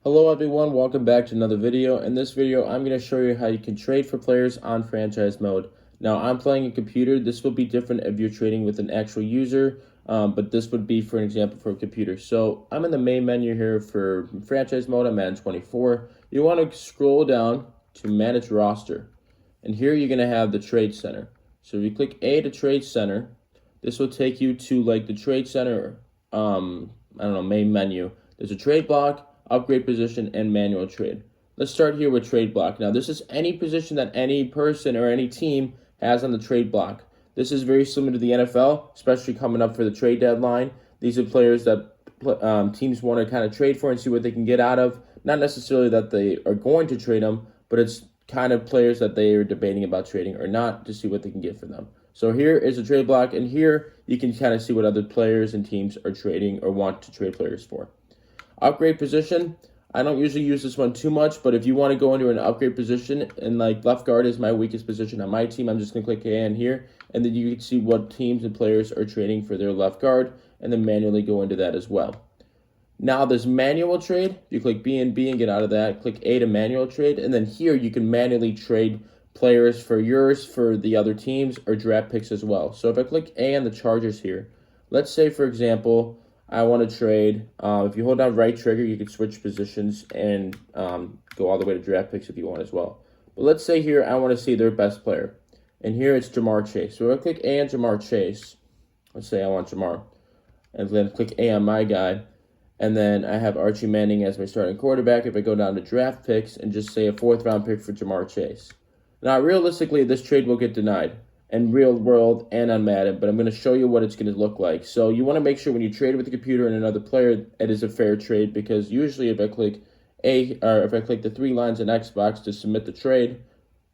Hello everyone, welcome back to another video. In this video, I'm going to show you how you can trade for players on franchise mode. Now, I'm playing a computer. This will be different if you're trading with an actual user, but this would be, for an example, for a computer. So I'm in the main menu here for franchise mode. I'm Madden 24. You want to scroll down to manage roster. And here you're going to have the trade center. So if you click A to trade center, this will take you to like the trade center, main menu. There's a trade block, upgrade position, and manual trade. Let's start here with trade block. Now, this is any position that any person or any team has on the trade block. This is very similar to the NFL, especially coming up for the trade deadline. These are players that teams want to kind of trade for and see what they can get out of. Not necessarily that they are going to trade them, but it's kind of players that they are debating about trading or not to see what they can get for them. So here is a trade block, and here you can kind of see what other players and teams are trading or want to trade players for. Upgrade position, I don't usually use this one too much, but if you want to go into an upgrade position, and like left guard is my weakest position on my team, I'm just going to click A in here, and then you can see what teams and players are trading for their left guard, and then manually go into that as well. Now there's manual trade. You click B and get out of that, click A to manual trade, and then here you can manually trade players for yours, for the other teams, or draft picks as well. So if I click A on the Chargers here, let's say, for example, I want to trade. If you hold down right trigger, you can switch positions and go all the way to draft picks if you want as well. But let's say here I want to see their best player. And here it's Jamar Chase. So if I click A on Jamar Chase, let's say I want Jamar, and then click A on my guy, and then I have Archie Manning as my starting quarterback. If I go down to draft picks and just say a 4th round pick for Jamar Chase. Now, realistically, this trade will get denied in real world and on Madden, but I'm going to show you what it's going to look like. So you want to make sure when you trade with the computer and another player, it is a fair trade, because usually if I click A, or if I click the 3 lines in Xbox to submit the trade,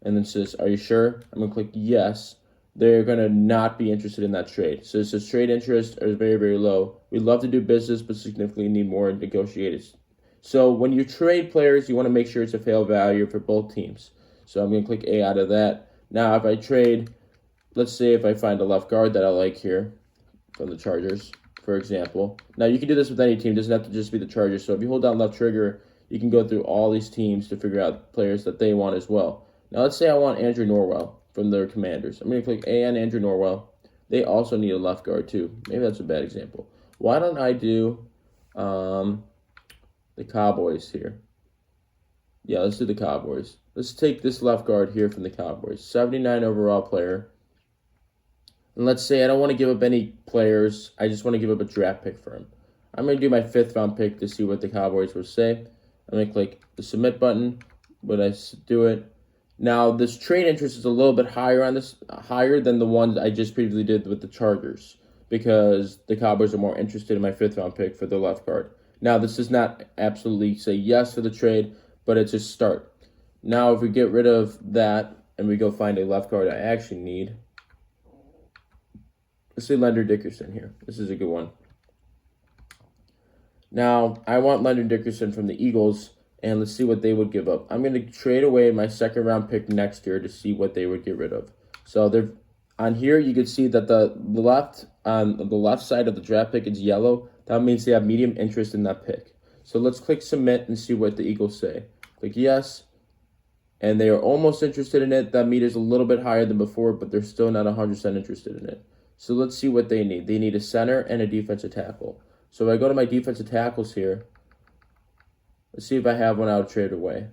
and then says, are you sure? I'm going to click yes. They're going to not be interested in that trade. So it says trade interest is very, very low. We'd love to do business, but significantly need more negotiators. So when you trade players, you want to make sure it's a fair value for both teams. So I'm going to click A out of that. Now, if I trade, let's say if I find a left guard that I like here from the Chargers, for example. Now, you can do this with any team. It doesn't have to just be the Chargers. So if you hold down left trigger, you can go through all these teams to figure out players that they want as well. Now, let's say I want Andrew Norwell from their Commanders. I'm going to click A on Andrew Norwell. They also need a left guard too. Maybe that's a bad example. Why don't I do the Cowboys here? Yeah, let's do the Cowboys. Let's take this left guard here from the Cowboys. 79 overall player. And let's say I don't want to give up any players. I just want to give up a draft pick for him. I'm going to do my 5th round pick to see what the Cowboys will say. I'm going to click the submit button. When I do it. Now, this trade interest is a little bit higher than the ones I just previously did with the Chargers, because the Cowboys are more interested in my 5th round pick for their left guard. Now, this does not absolutely say yes for the trade, but it's a start. Now, if we get rid of that and we go find a left guard I actually need, let's say Leonard Dickerson here. This is a good one. Now, I want Leonard Dickerson from the Eagles, and let's see what they would give up. I'm going to trade away my 2nd round pick next year to see what they would get rid of. So they're on here. You can see that the left side of the draft pick is yellow. That means they have medium interest in that pick. So let's click submit and see what the Eagles say. Click yes, and they are almost interested in it. That meter's a little bit higher than before, but they're still not 100% interested in it. So let's see what they need. They need a center and a defensive tackle. So if I go to my defensive tackles here, let's see if I have one I would trade away.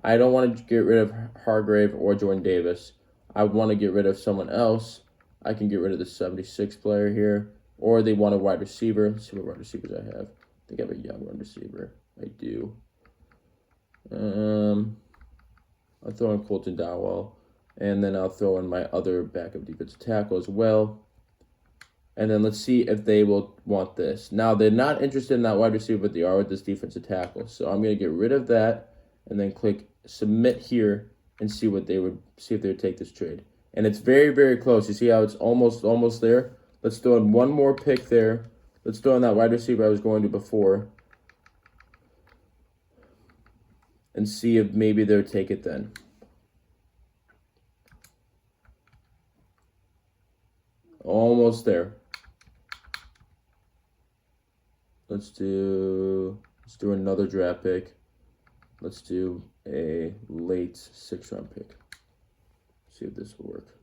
I don't want to get rid of Hargrave or Jordan Davis. I want to get rid of someone else. I can get rid of the 76 player here. Or they want a wide receiver. Let's see what wide receivers I have. I think I have a young wide receiver. I do. I'll throw in Colton Dowell. And then I'll throw in my other backup defensive tackle as well. And then let's see if they will want this. Now, they're not interested in that wide receiver, but they are with this defensive tackle. So I'm going to get rid of that and then click submit here and see if they would take this trade. And it's very, very close. You see how it's almost there? Let's throw in one more pick there. Let's throw in that wide receiver I was going to before. And see if maybe they'll take it then. Almost there. Let's do another draft pick. Let's do a late 6th-round pick. See if this will work.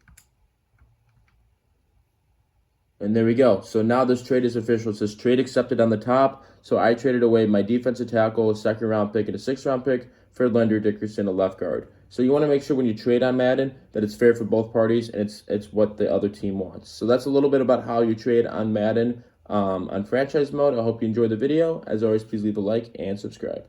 And there we go. So now this trade is official. It says trade accepted on the top. So I traded away my defensive tackle, a 2nd-round pick, and a 6th-round pick for Lender Dickerson, a left guard. So you want to make sure when you trade on Madden that it's fair for both parties and it's what the other team wants. So that's a little bit about how you trade on Madden on franchise mode. I hope you enjoyed the video. As always, please leave a like and subscribe.